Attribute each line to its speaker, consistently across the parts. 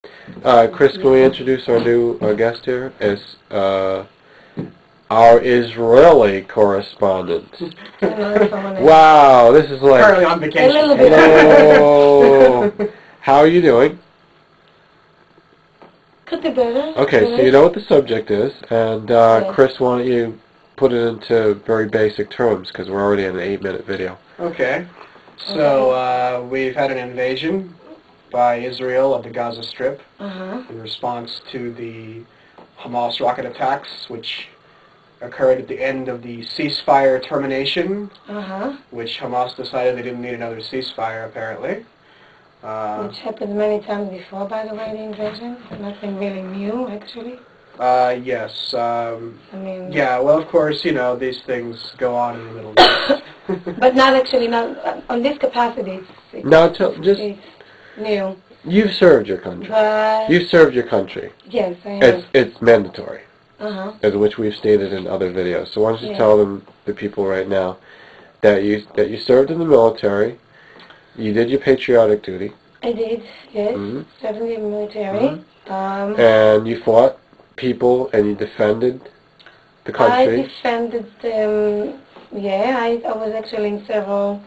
Speaker 1: Chris, can we introduce our new guest here? It's our Israeli correspondent. Wow, this is like...
Speaker 2: Currently on vacation.
Speaker 3: A little bit.
Speaker 1: Hello. How are you doing?
Speaker 3: Could be better.
Speaker 1: Okay, so you know what the subject is, and
Speaker 3: Yes.
Speaker 1: Chris, why don't you put it into very basic terms, because we're already in an 8-minute video.
Speaker 2: Okay. So we've had an invasion by Israel of the Gaza Strip in response to the Hamas rocket attacks, which occurred at the end of the ceasefire termination, which Hamas decided they didn't need another ceasefire, apparently.
Speaker 3: Which happened many times before, by the way, the invasion. Nothing really new, actually.
Speaker 2: Yes.
Speaker 3: I mean...
Speaker 2: Yeah, well, of course, you know, these things go on in the Middle East.
Speaker 3: But not actually, not on this capacity. It's new.
Speaker 1: You've served your country.
Speaker 3: But
Speaker 1: You've served your country.
Speaker 3: yes, I have.
Speaker 1: It's mandatory,
Speaker 3: Uh-huh.
Speaker 1: which we've stated in other videos. So why don't you
Speaker 3: Yeah.
Speaker 1: tell them, the people right now, that you served in the military, you did your patriotic duty,
Speaker 3: I did, yes. Served in the military.
Speaker 1: and you fought people and you defended the
Speaker 3: I
Speaker 1: country.
Speaker 3: defended them. Yeah, I was actually in several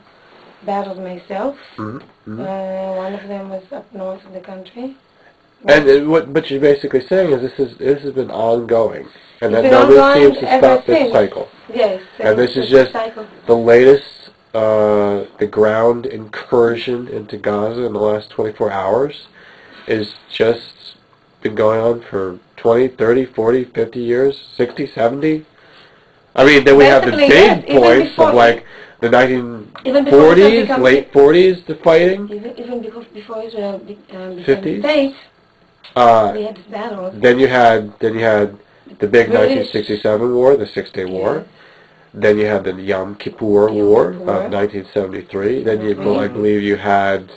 Speaker 3: battles myself. One of them was up north of the country.
Speaker 1: And what you're basically saying is this has been ongoing, and that
Speaker 3: It's been
Speaker 1: nobody
Speaker 3: ongoing
Speaker 1: seems to
Speaker 3: ever
Speaker 1: stop this
Speaker 3: since.
Speaker 1: cycle.
Speaker 3: Yes.
Speaker 1: And this is
Speaker 3: it's
Speaker 1: just
Speaker 3: a cycle.
Speaker 1: the latest, the ground incursion into Gaza in the last 24 hours is just been going on for 20, 30, 40, 50 years, 60, 70. I mean, then we have the
Speaker 3: Basically,
Speaker 1: big
Speaker 3: yes, even
Speaker 1: points
Speaker 3: before-
Speaker 1: of like the
Speaker 3: Even before Israel
Speaker 1: 1940s,
Speaker 3: became-
Speaker 1: late 40s, the fighting.
Speaker 3: Even before Israel became
Speaker 1: 50s?
Speaker 3: a state, we had this battle.
Speaker 1: Then you had the big
Speaker 3: British.
Speaker 1: 1967 war, the Six-Day War.
Speaker 3: Yes.
Speaker 1: Then you had the Yom Kippur War of 1973. Then I believe you had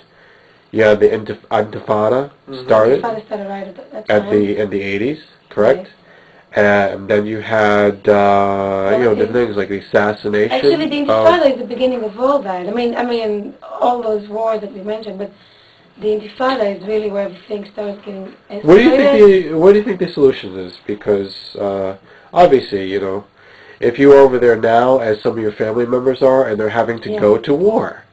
Speaker 1: the Intifada started
Speaker 3: Father started right at that time.
Speaker 1: in the 80s, correct? And then you had the things like the assassination.
Speaker 3: Actually, the Intifada is the beginning of all that. I mean, all those wars that we mentioned, but the Intifada is really where everything starts getting escalated.
Speaker 1: What do you think the solution is? Because obviously, if you are over there now, as some of your family members are, and they're having to go to war,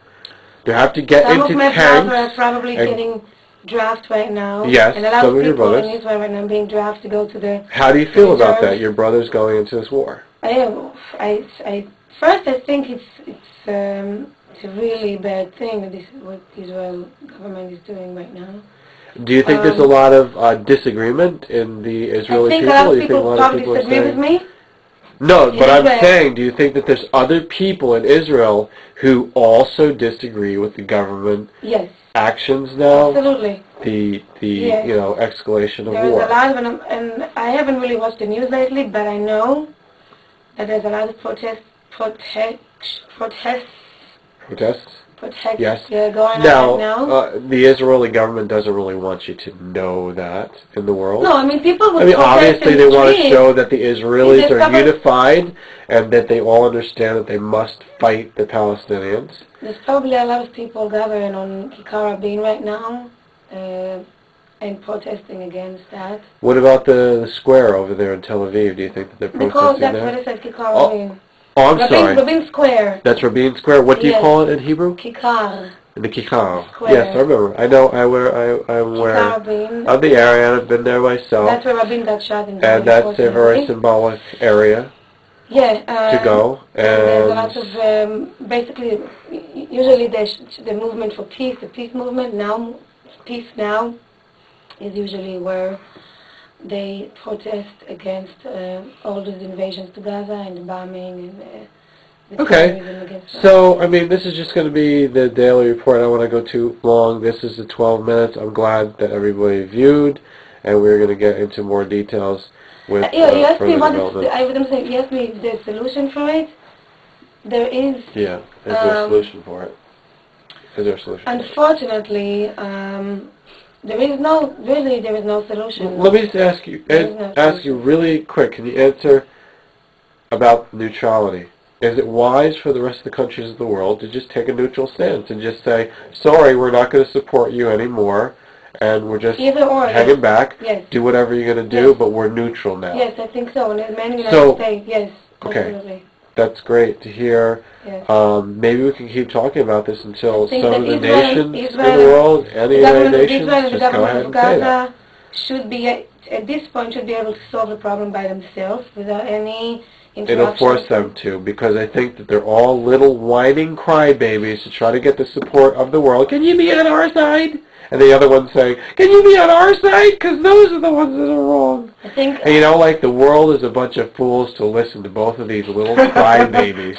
Speaker 1: they have to get
Speaker 3: Some
Speaker 1: into
Speaker 3: of my
Speaker 1: tanks.
Speaker 3: brothers are probably getting drafted right now.
Speaker 1: Yes,
Speaker 3: and a lot
Speaker 1: some of your
Speaker 3: people
Speaker 1: brothers.
Speaker 3: in Israel right now being drafted to go to the...
Speaker 1: How do you feel about
Speaker 3: reserves.
Speaker 1: that? Your brother's going into this war.
Speaker 3: First, I think it's a really bad thing that this is what Israel government is doing right now.
Speaker 1: Do you think there's a lot of disagreement in the Israeli
Speaker 3: I think
Speaker 1: people?
Speaker 3: a lot of
Speaker 1: Do you think
Speaker 3: people probably disagree with me.
Speaker 1: No, but I'm
Speaker 3: Israel.
Speaker 1: saying, do you think that there's other people in Israel who also disagree with the government
Speaker 3: Yes,
Speaker 1: actions now?
Speaker 3: absolutely.
Speaker 1: The
Speaker 3: Yes.
Speaker 1: escalation of
Speaker 3: There's
Speaker 1: war.
Speaker 3: a lot of, and I haven't really watched the news lately, but I know that there's a lot of protests
Speaker 1: Yes.
Speaker 3: going
Speaker 1: Now,
Speaker 3: on right now.
Speaker 1: the Israeli government doesn't really want you to know that in the world.
Speaker 3: No, I mean, people would protest
Speaker 1: obviously
Speaker 3: in
Speaker 1: they
Speaker 3: the
Speaker 1: want to
Speaker 3: streets.
Speaker 1: show that the Israelis
Speaker 3: There's
Speaker 1: are
Speaker 3: several-
Speaker 1: unified and that they all understand that they must fight the Palestinians.
Speaker 3: There's probably a lot of people gathering on Kikar Rabin right now and protesting against that.
Speaker 1: What about the square over there in Tel Aviv? Do you think that they're
Speaker 3: Because
Speaker 1: protesting
Speaker 3: that's
Speaker 1: there?
Speaker 3: what it says, Kikar Rabin.
Speaker 1: Oh, I'm sorry.
Speaker 3: Rabin Square.
Speaker 1: That's Rabin Square. What do you
Speaker 3: Yes.
Speaker 1: call it in Hebrew?
Speaker 3: Kikar.
Speaker 1: The Kikar.
Speaker 3: Square.
Speaker 1: Yes, I remember. I know. I'm
Speaker 3: Kikar
Speaker 1: aware
Speaker 3: Rabin.
Speaker 1: of the area. I've been there myself.
Speaker 3: That's where Rabin got shot in
Speaker 1: And that's a very symbolic area to go.
Speaker 3: There's a lot of, basically, usually the movement for peace, the peace movement now, Peace Now, is usually where they protest against all those invasions to Gaza and the bombing and the terrorism against Gaza.
Speaker 1: So, I mean, this is just going to be the daily report. I don't want to go too long. This is the 12 minutes. I'm glad that everybody viewed, and we're going to get into more details with
Speaker 3: you asked me
Speaker 1: further
Speaker 3: what is,
Speaker 1: development.
Speaker 3: I was going to say, you asked me the solution for it. There is...
Speaker 1: Yeah, is there a solution for it? Is there a solution?
Speaker 3: Unfortunately, there is no solution.
Speaker 1: Let me just ask you really quick. Can you answer about neutrality? Is it wise for the rest of the countries of the world to just take a neutral stance and just say, sorry, we're not going to support you anymore, and we're just
Speaker 3: Either or.
Speaker 1: hanging back.
Speaker 3: Yes.
Speaker 1: Do whatever you're going to do,
Speaker 3: Yes.
Speaker 1: but we're neutral now.
Speaker 3: Yes, I think so. And as many United
Speaker 1: So-
Speaker 3: States, yes,
Speaker 1: Okay.
Speaker 3: absolutely.
Speaker 1: That's great to hear.
Speaker 3: Yes.
Speaker 1: Maybe we can keep talking about this until
Speaker 3: I think
Speaker 1: some
Speaker 3: that
Speaker 1: of the
Speaker 3: Israel-
Speaker 1: nations
Speaker 3: Israel-
Speaker 1: in the world and the
Speaker 3: The
Speaker 1: United
Speaker 3: government of
Speaker 1: Nations
Speaker 3: Israel and the
Speaker 1: just go ahead
Speaker 3: government of
Speaker 1: and say that.
Speaker 3: Gaza should be, at this point, should be able to solve the problem by themselves without any interruption.
Speaker 1: It'll force them to, because I think that they're all little whining crybabies to try to get the support of the world. Can you be on our side? And the other one saying, can you be on our side? Because those are the ones that are wrong.
Speaker 3: I think...
Speaker 1: And you know, like, the world is a bunch of fools to listen to both of these little crybabies.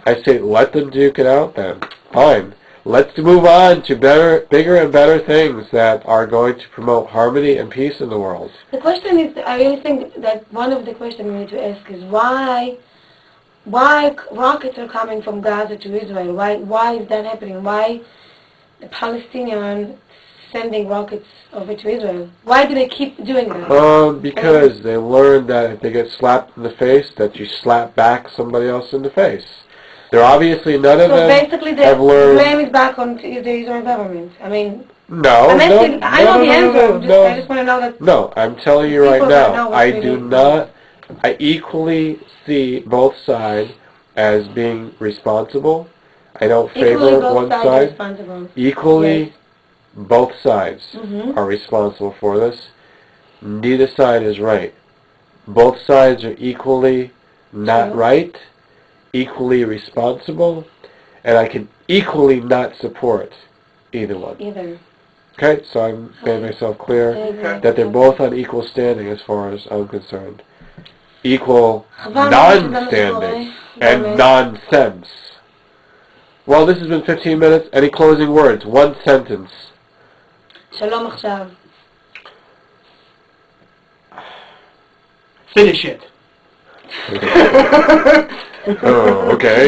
Speaker 1: I say, let them duke it out then. Fine. Let's move on to bigger and better things that are going to promote harmony and peace in the world.
Speaker 3: The question is, I really think that one of the questions we need to ask is why rockets are coming from Gaza to Israel? Why is that happening? Why the Palestinians sending rockets over to Israel? Why do they keep doing that?
Speaker 1: Because they learned that if they get slapped in the face, that you slap back somebody else in the face. They're obviously none of
Speaker 3: So
Speaker 1: them
Speaker 3: basically the
Speaker 1: have learned.
Speaker 3: blame is back on the Israeli government. I mean,
Speaker 1: No,
Speaker 3: I'm
Speaker 1: no,
Speaker 3: asking, I know the answer.
Speaker 1: no.
Speaker 3: I just want to know that.
Speaker 1: No, I'm telling you right
Speaker 3: People don't know
Speaker 1: now,
Speaker 3: what
Speaker 1: I
Speaker 3: they
Speaker 1: do
Speaker 3: do.
Speaker 1: not. I equally see both sides as being responsible. I don't
Speaker 3: Equally
Speaker 1: favor
Speaker 3: both
Speaker 1: one
Speaker 3: sides are
Speaker 1: side.
Speaker 3: responsible.
Speaker 1: Equally,
Speaker 3: Yes.
Speaker 1: both sides
Speaker 3: Mhm.
Speaker 1: are responsible for this. Neither side is right. Both sides are equally not
Speaker 3: True.
Speaker 1: right, equally responsible, and I can equally not support either one.
Speaker 3: Either.
Speaker 1: Okay, so I made myself clear
Speaker 3: Okay.
Speaker 1: that they're both on equal standing as far as I'm concerned. Equal
Speaker 3: חבל מאוד שזה מה
Speaker 1: non-standing
Speaker 3: שקורה.
Speaker 1: and
Speaker 3: באמת.
Speaker 1: nonsense. Well, this has been 15 minutes. Any closing words? One sentence.
Speaker 3: שלום עכשיו.
Speaker 2: Finish it.
Speaker 1: Oh, okay.